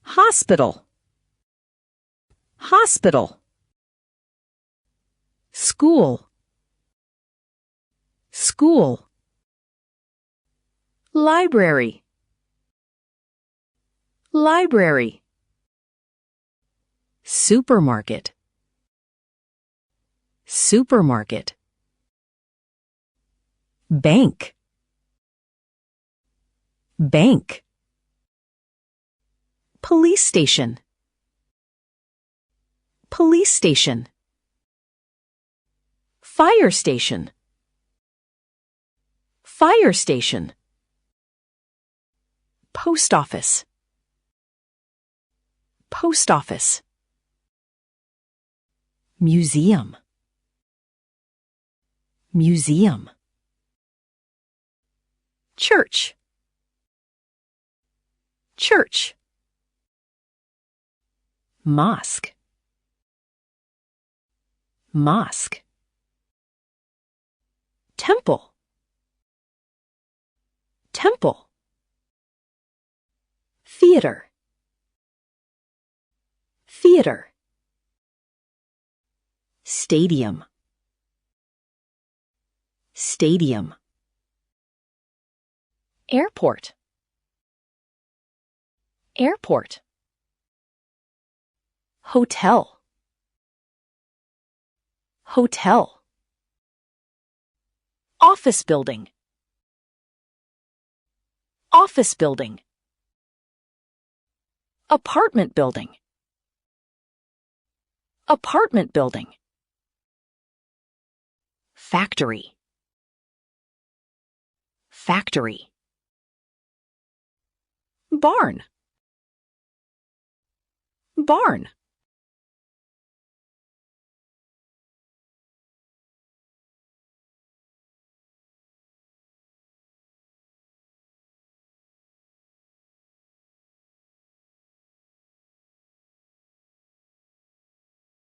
hospital, hospital. School, school. Library, library. Supermarket, supermarket. Bank, bank. Police station, police station. Fire station, fire station. Post office, post office. Museum, museum. Church, church. Mosque, mosque. Temple, temple. Theater, theater. Stadium, stadium. Airport, airport. Hotel, hotel. Office building, office building. Apartment building, apartment building. Factory, factory. Barn, barn.